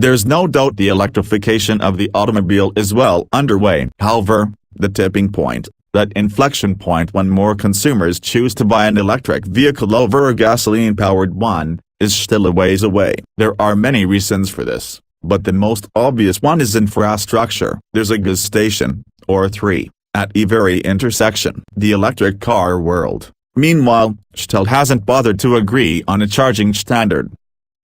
There's no doubt the electrification of the automobile is well underway. However, the tipping point, that inflection point when more consumers choose to buy an electric vehicle over a gasoline-powered one, is still a ways away. There are many reasons for this, but the most obvious one is infrastructure. There's a gas station, or 3, at every intersection. The electric car world, meanwhile, still hasn't bothered to agree on a charging standard.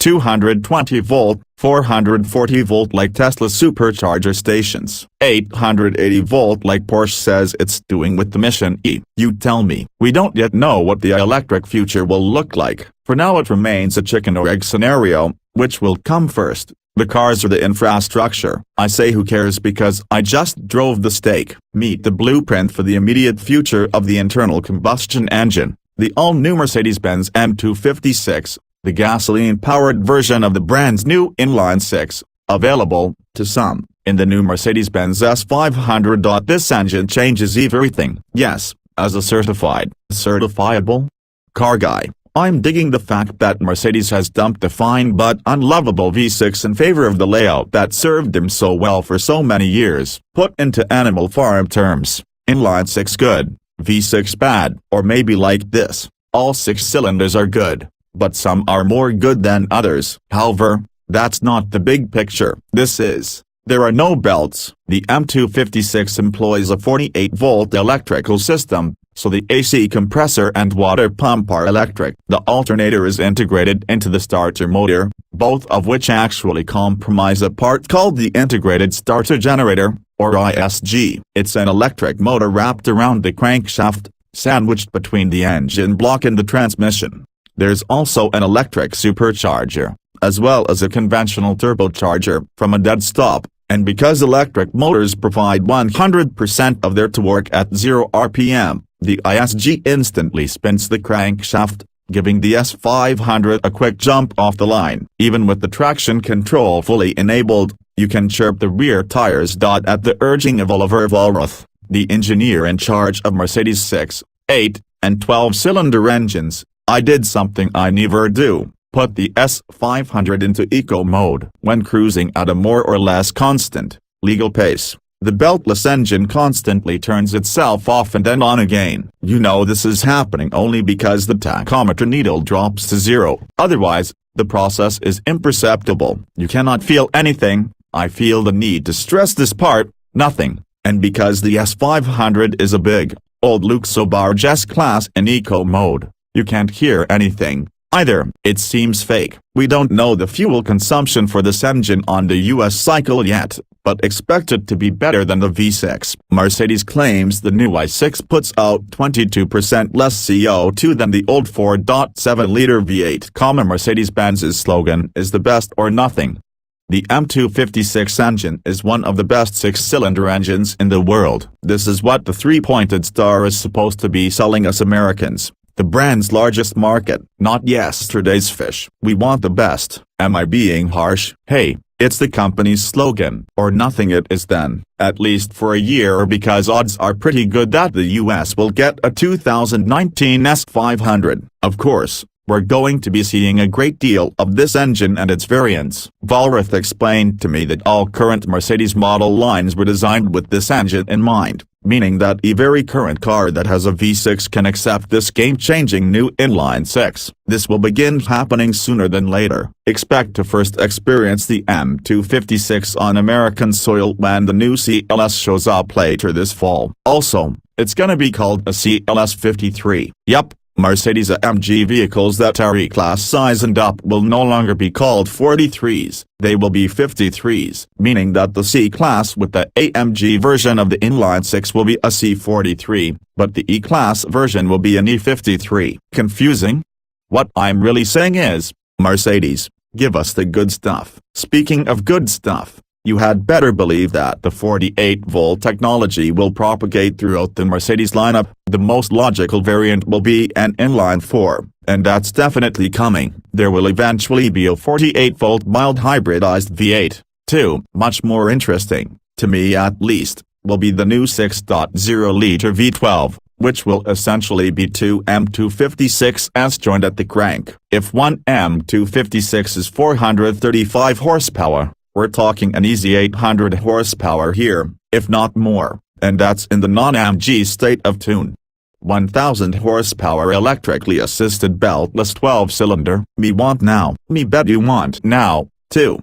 220-volt, 440-volt like Tesla Supercharger stations, 880-volt like Porsche says it's doing with the Mission E. You tell me. We don't yet know what the electric future will look like. For now it remains a chicken or egg scenario, which will come first, the cars or the infrastructure? I say who cares because I just drove the stake. Meet the blueprint for the immediate future of the internal combustion engine, the all-new Mercedes-Benz M256. The gasoline-powered version of the brand's new inline-six, available, to some, in the new Mercedes-Benz S500.This engine changes everything. Yes, as a certifiable car guy, I'm digging the fact that Mercedes has dumped the fine but unlovable V6 in favor of the layout that served them so well for so many years. Put into Animal Farm terms, inline-six good, V6 bad, or maybe like this, all 6 cylinders are good, but some are more good than others. However, that's not the big picture. This is, there are no belts. The M256 employs a 48-volt electrical system, so the AC compressor and water pump are electric. The alternator is integrated into the starter motor, both of which actually comprise a part called the integrated starter generator, or ISG. It's an electric motor wrapped around the crankshaft, sandwiched between the engine block and the transmission. There's also an electric supercharger, as well as a conventional turbocharger from a dead stop, and because electric motors provide 100% of their torque at 0 RPM, the ISG instantly spins the crankshaft, giving the S500 a quick jump off the line. Even with the traction control fully enabled, you can chirp the rear tires. At the urging of Oliver Vollrath, the engineer in charge of Mercedes' 6, 8, and 12-cylinder engines, I did something I never do, put the S500 into eco mode. When cruising at a more or less constant, legal pace, the beltless engine constantly turns itself off and then on again. You know this is happening only because the tachometer needle drops to 0, otherwise, the process is imperceptible. You cannot feel anything. I feel the need to stress this part, nothing, and because the S500 is a big, old luxo-barge S-class in eco mode, you can't hear anything, either. It seems fake. We don't know the fuel consumption for this engine on the US cycle yet, but expect it to be better than the V6. Mercedes claims the new i6 puts out 22% less CO2 than the old 4.7-liter V8. Mercedes-Benz's slogan is the best or nothing. The M256 engine is one of the best 6-cylinder engines in the world. This is what the 3-pointed star is supposed to be selling us Americans. The brand's largest market, not yesterday's fish. We want the best. Am I being harsh? Hey, it's the company's slogan, or nothing it is then, at least for a year, because odds are pretty good that the US will get a 2019 S500. Of course, we're going to be seeing a great deal of this engine and its variants. Vollrath explained to me that all current Mercedes model lines were designed with this engine in mind, meaning that every current car that has a V6 can accept this game-changing new inline-six. This will begin happening sooner than later. Expect to first experience the M256 on American soil when the new CLS shows up later this fall. Also, it's gonna be called a CLS 53. Yup. Mercedes-AMG vehicles that are E-Class size and up will no longer be called 43s, they will be 53s, meaning that the C-Class with the AMG version of the inline-six will be a C43, but the E-Class version will be an E53. Confusing? What I'm really saying is, Mercedes, give us the good stuff. Speaking of good stuff, you had better believe that the 48-volt technology will propagate throughout the Mercedes lineup. The most logical variant will be an inline-four, and that's definitely coming. There will eventually be a 48-volt mild-hybridized V8, too. Much more interesting, to me at least, will be the new 6.0-liter V12, which will essentially be two M256s joined at the crank. If one M256 is 435 horsepower, We're talking an easy 800 horsepower here, if not more, and that's in the non-AMG state of tune. 1000 horsepower electrically assisted beltless 12-cylinder. Me want now. Me bet you want now, too.